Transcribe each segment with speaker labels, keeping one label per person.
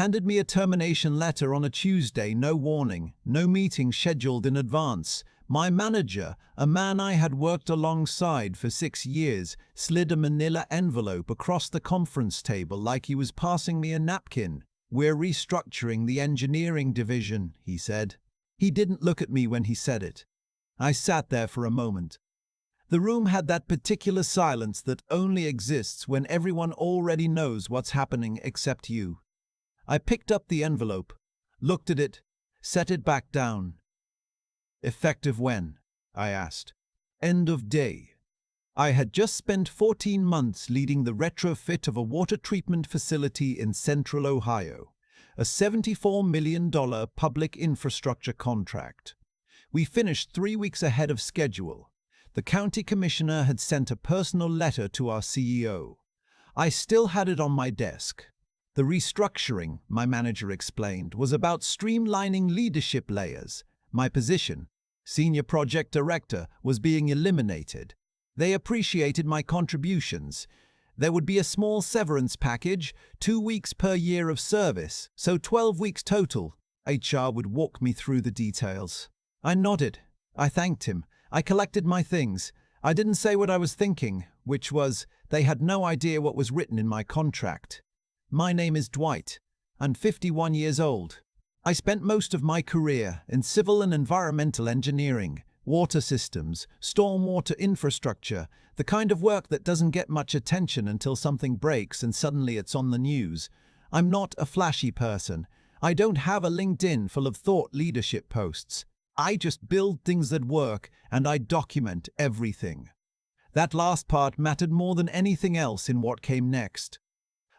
Speaker 1: handed me a termination letter on a Tuesday, no warning, no meeting scheduled in advance. My manager, a man I had worked alongside for 6 years, slid a manila envelope across the conference table like he was passing me a napkin. "We're restructuring the engineering division," he said. He didn't look at me when he said it. I sat there for a moment. The room had that particular silence that only exists when everyone already knows what's happening except you. I picked up the envelope, looked at it, set it back down. "Effective when?" I asked. "End of day." I had just spent 14 months leading the retrofit of a water treatment facility in central Ohio, a $74 million public infrastructure contract. We finished 3 weeks ahead of schedule. The county commissioner had sent a personal letter to our CEO. I still had it on my desk. The restructuring, my manager explained, was about streamlining leadership layers. My position, Senior Project Director, was being eliminated. They appreciated my contributions. There would be a small severance package, 2 weeks per year of service, so 12 weeks total. HR would walk me through the details. I nodded. I thanked him. I collected my things. I didn't say what I was thinking, which was, they had no idea what was written in my contract. My name is Dwight. I'm 51 years old. I spent most of my career in civil and environmental engineering, water systems, stormwater infrastructure, the kind of work that doesn't get much attention until something breaks and suddenly it's on the news. I'm not a flashy person. I don't have a LinkedIn full of thought leadership posts. I just build things that work, and I document everything. That last part mattered more than anything else in what came next.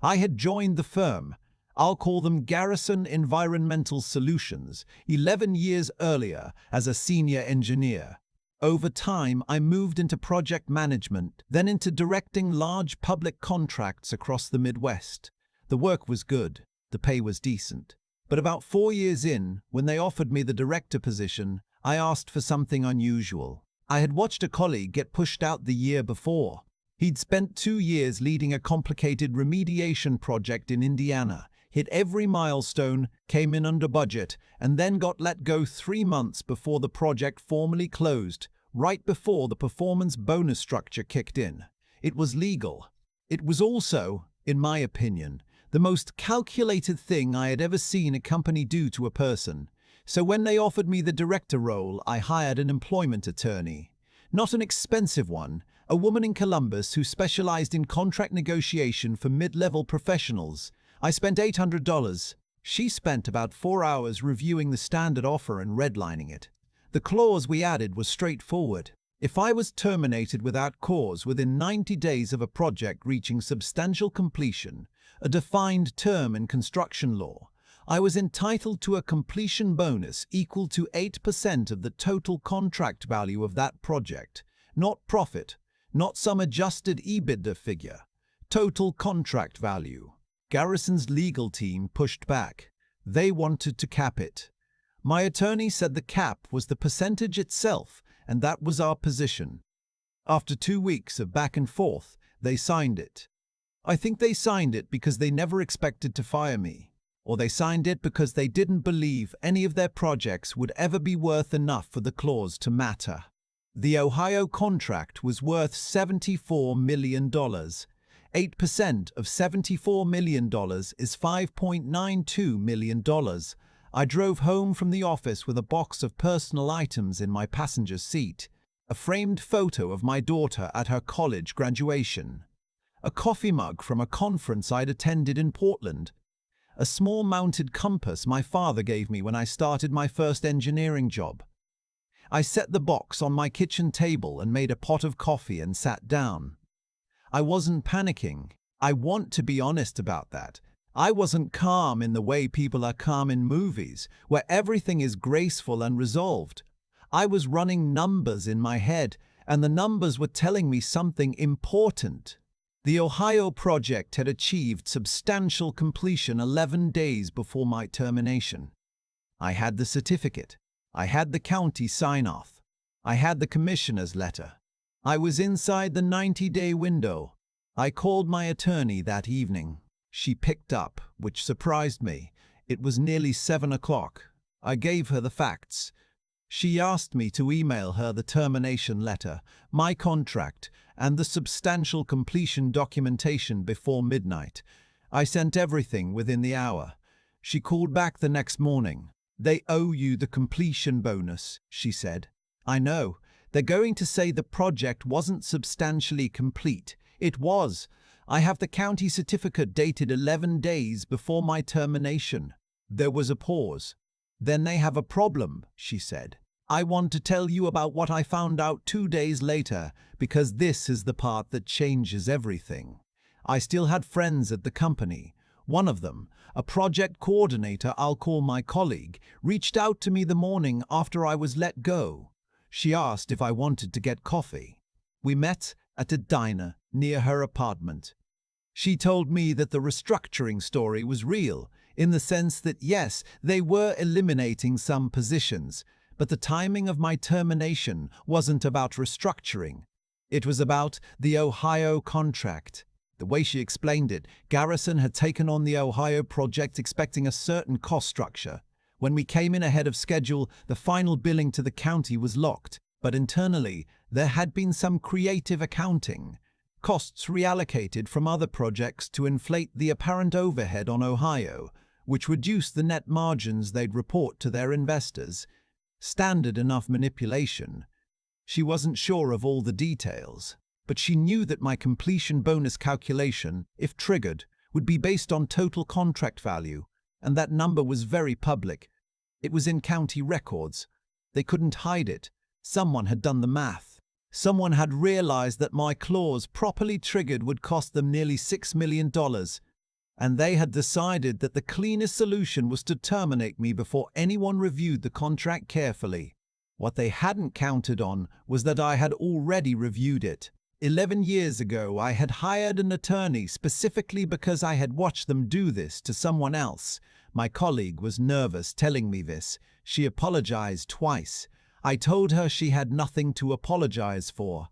Speaker 1: I had joined the firm, I'll call them Garrison Environmental Solutions, 11 years earlier as a senior engineer. Over time, I moved into project management, then into directing large public contracts across the Midwest. The work was good, the pay was decent. But about 4 years in, when they offered me the director position, I asked for something unusual. I had watched a colleague get pushed out the year before. He'd spent 2 years leading a complicated remediation project in Indiana, hit every milestone, came in under budget, and then got let go 3 months before the project formally closed, right before the performance bonus structure kicked in. It was legal. It was also, in my opinion, the most calculated thing I had ever seen a company do to a person. So when they offered me the director role, I hired an employment attorney. Not an expensive one, a woman in Columbus who specialized in contract negotiation for mid-level professionals. I spent $800. She spent about 4 hours reviewing the standard offer and redlining it. The clause we added was straightforward. If I was terminated without cause within 90 days of a project reaching substantial completion, a defined term in construction law, I was entitled to a completion bonus equal to 8% of the total contract value of that project. Not profit, not some adjusted EBITDA figure. Total contract value. Garrison's legal team pushed back. They wanted to cap it. My attorney said the cap was the percentage itself, and that was our position. After 2 weeks of back and forth, they signed it. I think they signed it because they never expected to fire me, or they signed it because they didn't believe any of their projects would ever be worth enough for the clause to matter. The Ohio contract was worth $74 million. 8% of $74 million is $5.92 million. I drove home from the office with a box of personal items in my passenger seat, a framed photo of my daughter at her college graduation, a coffee mug from a conference I'd attended in Portland, a small mounted compass my father gave me when I started my first engineering job. I set the box on my kitchen table and made a pot of coffee and sat down. I wasn't panicking. I want to be honest about that. I wasn't calm in the way people are calm in movies, where everything is graceful and resolved. I was running numbers in my head, and the numbers were telling me something important. The Ohio project had achieved substantial completion 11 days before my termination. I had the certificate. I had the county sign-off. I had the commissioner's letter. I was inside the 90-day window. I called my attorney that evening. She picked up, which surprised me. It was nearly 7 o'clock. I gave her the facts. She asked me to email her the termination letter, my contract, and the substantial completion documentation before midnight. I sent everything within the hour. She called back the next morning. "They owe you the completion bonus," she said. "I know. They're going to say the project wasn't substantially complete. It was. I have the county certificate dated 11 days before my termination." There was a pause. "Then they have a problem," she said. "I want to tell you about what I found out 2 days later, because this is the part that changes everything. I still had friends at the company. One of them, a project coordinator I'll call my colleague, reached out to me the morning after I was let go. She asked if I wanted to get coffee. We met at a diner near her apartment. She told me that the restructuring story was real, in the sense that yes, they were eliminating some positions, but the timing of my termination wasn't about restructuring. It was about the Ohio contract. The way she explained it, Garrison had taken on the Ohio project expecting a certain cost structure. When we came in ahead of schedule, the final billing to the county was locked, but internally, there had been some creative accounting. Costs reallocated from other projects to inflate the apparent overhead on Ohio, which reduced the net margins they'd report to their investors. Standard enough manipulation. She wasn't sure of all the details, but she knew that my completion bonus calculation, if triggered, would be based on total contract value, and that number was very public. It was in county records. They couldn't hide it. Someone had done the math. Someone had realized that my clause, properly triggered, would cost them nearly $6 million, and they had decided that the cleanest solution was to terminate me before anyone reviewed the contract carefully. What they hadn't counted on was that I had already reviewed it. 11 years ago, I had hired an attorney specifically because I had watched them do this to someone else. My colleague was nervous telling me this. She apologized twice. I told her she had nothing to apologize for.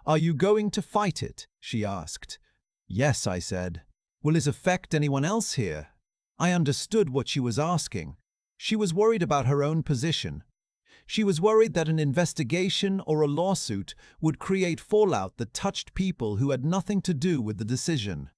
Speaker 1: "Are you going to fight it?" she asked. "Yes," I said. "Will it affect anyone else here?" I understood what she was asking. She was worried about her own position. She was worried that an investigation or a lawsuit would create fallout that touched people who had nothing to do with the decision.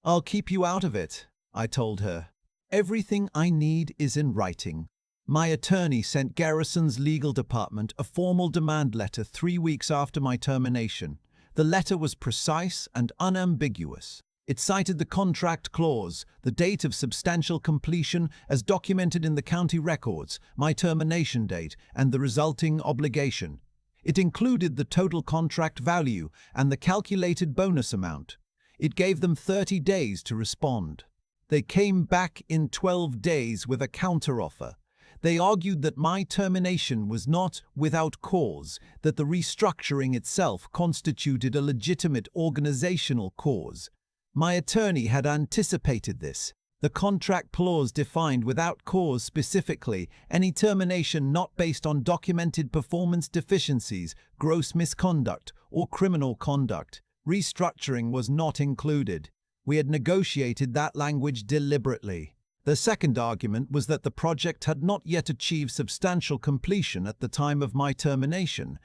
Speaker 1: "I'll keep you out of it," I told her. "Everything I need is in writing." My attorney sent Garrison's legal department a formal demand letter 3 weeks after my termination. The letter was precise and unambiguous. It cited the contract clause, the date of substantial completion as documented in the county records, my termination date, and the resulting obligation. It included the total contract value and the calculated bonus amount. It gave them 30 days to respond. They came back in 12 days with a counteroffer. They argued that my termination was not without cause, that the restructuring itself constituted a legitimate organizational cause. My attorney had anticipated this. The contract clause defined without cause specifically any termination not based on documented performance deficiencies, gross misconduct, or criminal conduct. Restructuring was not included. We had negotiated that language deliberately. The second argument was that the project had not yet achieved substantial completion at the time of my termination.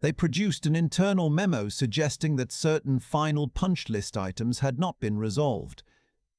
Speaker 1: They produced an internal memo suggesting that certain final punch list items had not been resolved.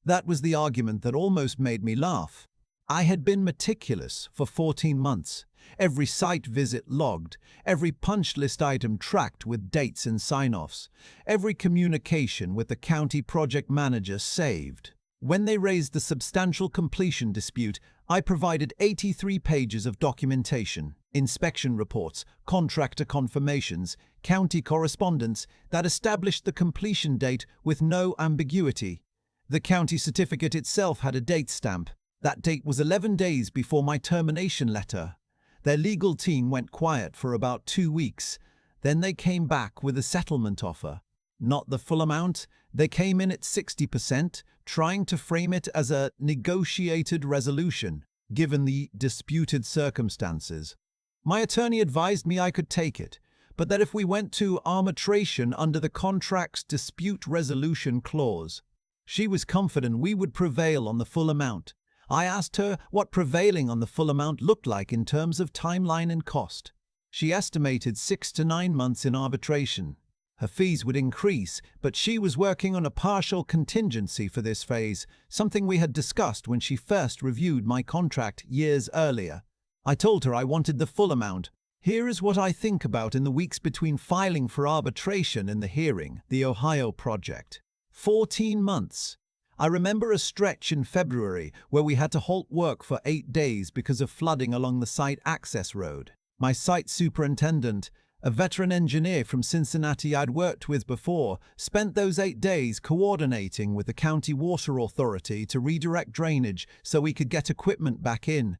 Speaker 1: That was the argument that almost made me laugh. I had been meticulous for 14 months, every site visit logged, every punch list item tracked with dates and sign-offs, every communication with the county project manager saved. When they raised the substantial completion dispute, I provided 83 pages of documentation, inspection reports, contractor confirmations, county correspondence that established the completion date with no ambiguity. The county certificate itself had a date stamp. That date was 11 days before my termination letter. Their legal team went quiet for about 2 weeks. Then they came back with a settlement offer. Not the full amount. They came in at 60%, trying to frame it as a negotiated resolution, given the disputed circumstances. My attorney advised me I could take it, but that if we went to arbitration under the contract's dispute resolution clause, She was confident we would prevail on the full amount. I asked her what prevailing on the full amount looked like in terms of timeline and cost. She estimated 6 to 9 months in arbitration. Her fees would increase, but she was working on a partial contingency for this phase, something we had discussed when she first reviewed my contract years earlier. I told her I wanted the full amount. Here is what I think about in the weeks between filing for arbitration and the hearing, the Ohio project. 14 months. I remember a stretch in February where we had to halt work for 8 days because of flooding along the site access road. My site superintendent, a veteran engineer from Cincinnati I'd worked with before, spent those 8 days coordinating with the county water authority to redirect drainage so we could get equipment back in.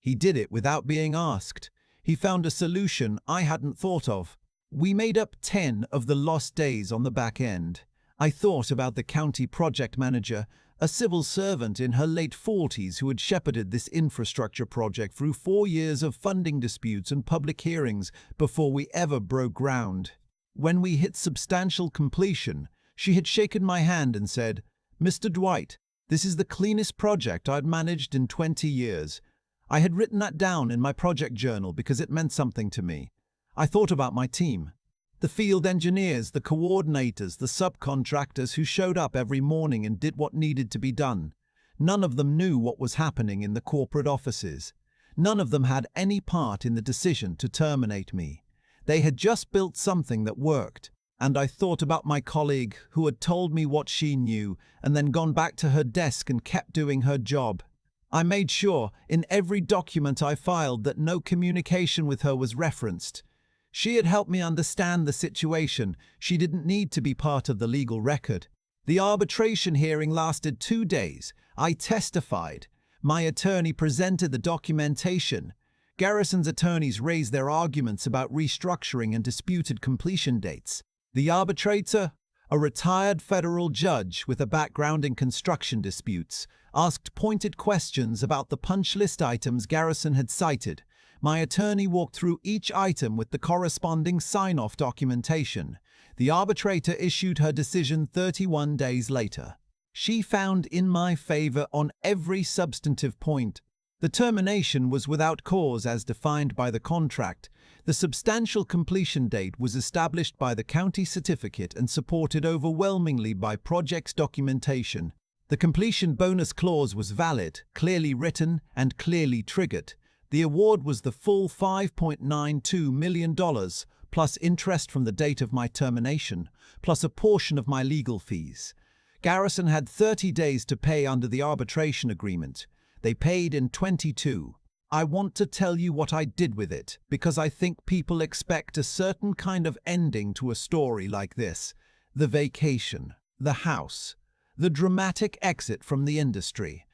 Speaker 1: He did it without being asked. He found a solution I hadn't thought of. We made up 10 of the lost days on the back end. I thought about the county project manager, a civil servant in her late 40s who had shepherded this infrastructure project through 4 years of funding disputes and public hearings before we ever broke ground. When we hit substantial completion, she had shaken my hand and said, "Mr. Dwight, this is the cleanest project I'd managed in 20 years. I had written that down in my project journal because it meant something to me. I thought about my team. The field engineers, the coordinators, the subcontractors who showed up every morning and did what needed to be done. None of them knew what was happening in the corporate offices. None of them had any part in the decision to terminate me. They had just built something that worked. And I thought about my colleague who had told me what she knew and then gone back to her desk and kept doing her job. I made sure in every document I filed that no communication with her was referenced. She had helped me understand the situation. She didn't need to be part of the legal record. The arbitration hearing lasted 2 days. I testified. My attorney presented the documentation. Garrison's attorneys raised their arguments about restructuring and disputed completion dates. The arbitrator, a retired federal judge with a background in construction disputes, asked pointed questions about the punch list items Garrison had cited. My attorney walked through each item with the corresponding sign-off documentation. The arbitrator issued her decision 31 days later. She found in my favor on every substantive point. The termination was without cause as defined by the contract. The substantial completion date was established by the county certificate and supported overwhelmingly by project's documentation. The completion bonus clause was valid, clearly written, and clearly triggered. The award was the full $5.92 million, plus interest from the date of my termination, plus a portion of my legal fees. Garrison had 30 days to pay under the arbitration agreement. They paid in 22. I want to tell you what I did with it, because I think people expect a certain kind of ending to a story like this. The vacation, the house, the dramatic exit from the industry.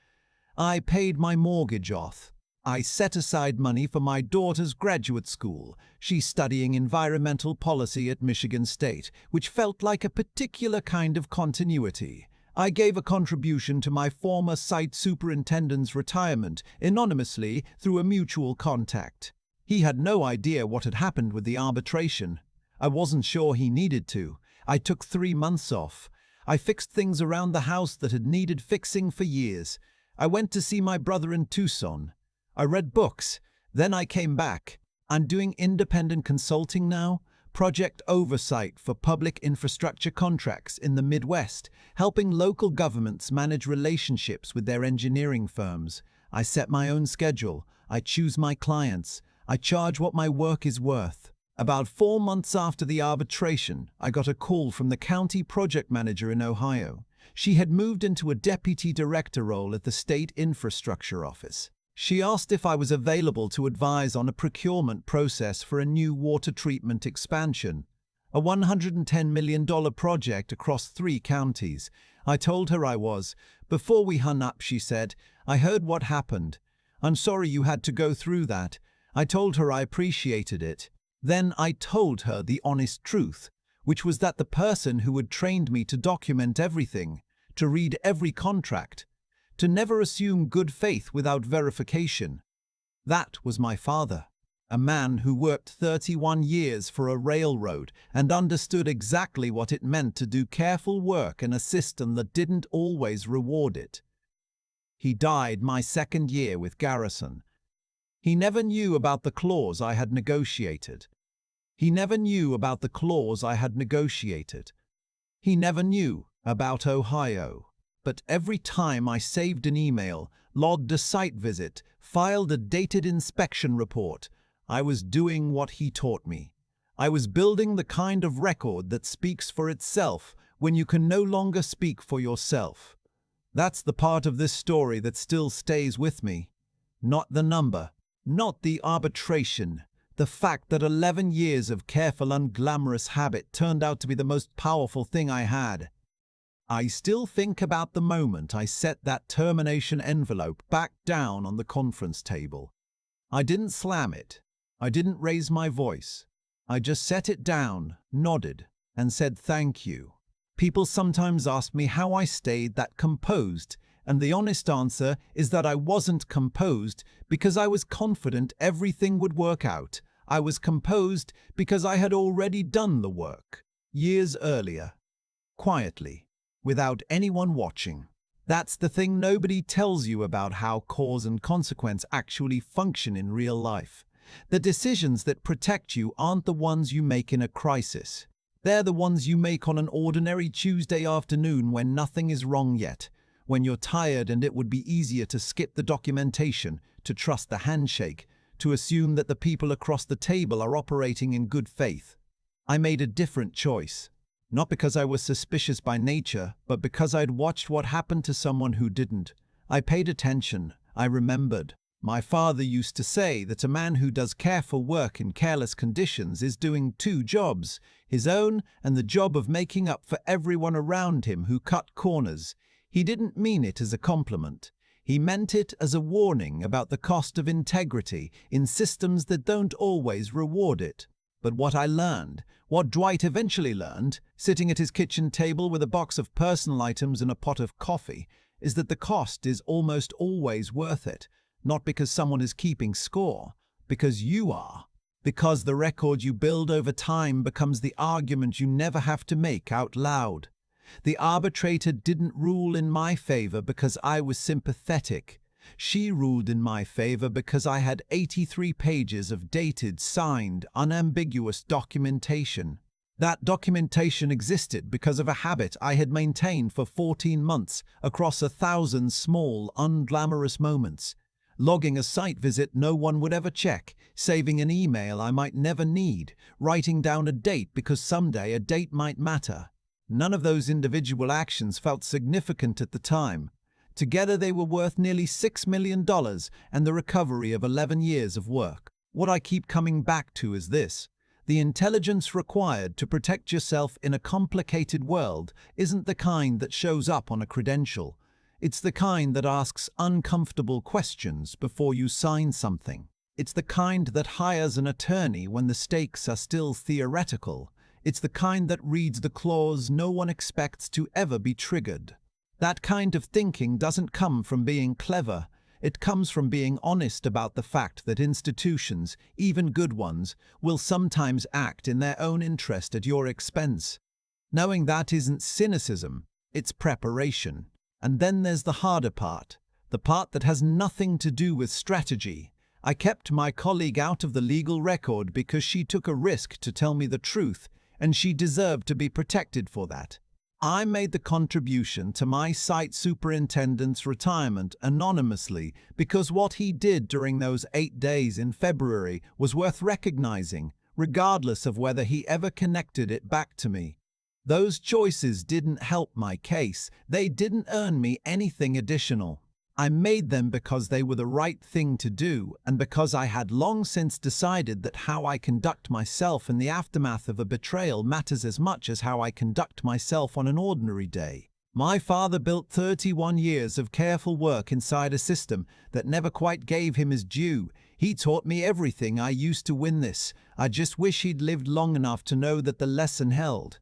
Speaker 1: I paid my mortgage off. I set aside money for my daughter's graduate school. She's studying environmental policy at Michigan State, which felt like a particular kind of continuity. I gave a contribution to my former site superintendent's retirement, anonymously through a mutual contact. He had no idea what had happened with the arbitration. I wasn't sure he needed to. I took 3 months off. I fixed things around the house that had needed fixing for years. I went to see my brother in Tucson. I read books. Then I came back. I'm doing independent consulting now, project oversight for public infrastructure contracts in the Midwest, helping local governments manage relationships with their engineering firms. I set my own schedule. I choose my clients. I charge what my work is worth. About 4 months after the arbitration, I got a call from the county project manager in Ohio. She had moved into a deputy director role at the state infrastructure office. She asked if I was available to advise on a procurement process for a new water treatment expansion, a $110 million project across 3 counties. I told her I was. Before we hung up, she said, "I heard what happened. I'm sorry you had to go through that." I told her I appreciated it. Then I told her the honest truth, which was that the person who had trained me to document everything, to read every contract, to never assume good faith without verification, that was my father. a man who worked 31 years for a railroad and understood exactly what it meant to do careful work in a system that didn't always reward it. He died my second year with Garrison. He never knew about the clause I had negotiated. He never knew about the clause I had negotiated. He never knew about Ohio. But every time I saved an email, logged a site visit, filed a dated inspection report, I was doing what he taught me. I was building the kind of record that speaks for itself when you can no longer speak for yourself. That's the part of this story that still stays with me. Not the number, not the arbitration, the fact that 11 years of careful, unglamorous habit turned out to be the most powerful thing I had. I still think about the moment I set that termination envelope back down on the conference table. I didn't slam it. I didn't raise my voice. I just set it down, nodded, and said thank you. People sometimes ask me how I stayed that composed, and the honest answer is that I wasn't composed because I was confident everything would work out. I was composed because I had already done the work, years earlier, quietly, without anyone watching. That's the thing nobody tells you about how cause and consequence actually function in real life. The decisions that protect you aren't the ones you make in a crisis. They're the ones you make on an ordinary Tuesday afternoon when nothing is wrong yet, when you're tired and it would be easier to skip the documentation, to trust the handshake, to assume that the people across the table are operating in good faith. I made a different choice. Not because I was suspicious by nature, but because I'd watched what happened to someone who didn't. I paid attention. I remembered. My father used to say that a man who does careful work in careless conditions is doing two jobs, his own and the job of making up for everyone around him who cut corners. He didn't mean it as a compliment. He meant it as a warning about the cost of integrity in systems that don't always reward it. But what I learned, what Dwight eventually learned, sitting at his kitchen table with a box of personal items and a pot of coffee, is that the cost is almost always worth it. Not because someone is keeping score, because you are. Because the record you build over time becomes the argument you never have to make out loud. The arbitrator didn't rule in my favor because I was sympathetic. She ruled in my favor because I had 83 pages of dated, signed, unambiguous documentation. That documentation existed because of a habit I had maintained for 14 months across 1,000 small, unglamorous moments. Logging a site visit no one would ever check, saving an email I might never need, writing down a date because someday a date might matter. None of those individual actions felt significant at the time. Together they were worth nearly $6 million and the recovery of 11 years of work. What I keep coming back to is this. The intelligence required to protect yourself in a complicated world isn't the kind that shows up on a credential. It's the kind that asks uncomfortable questions before you sign something. It's the kind that hires an attorney when the stakes are still theoretical. It's the kind that reads the clause no one expects to ever be triggered. That kind of thinking doesn't come from being clever. It comes from being honest about the fact that institutions, even good ones, will sometimes act in their own interest at your expense. Knowing that isn't cynicism, it's preparation. And then there's the harder part, the part that has nothing to do with strategy. I kept my colleague out of the legal record because she took a risk to tell me the truth, and she deserved to be protected for that. I made the contribution to my site superintendent's retirement anonymously because what he did during those 8 days in February was worth recognizing, regardless of whether he ever connected it back to me. Those choices didn't help my case. They didn't earn me anything additional. I made them because they were the right thing to do and because I had long since decided that how I conduct myself in the aftermath of a betrayal matters as much as how I conduct myself on an ordinary day. My father built 31 years of careful work inside a system that never quite gave him his due. He taught me everything I used to win this. I just wish he'd lived long enough to know that the lesson held.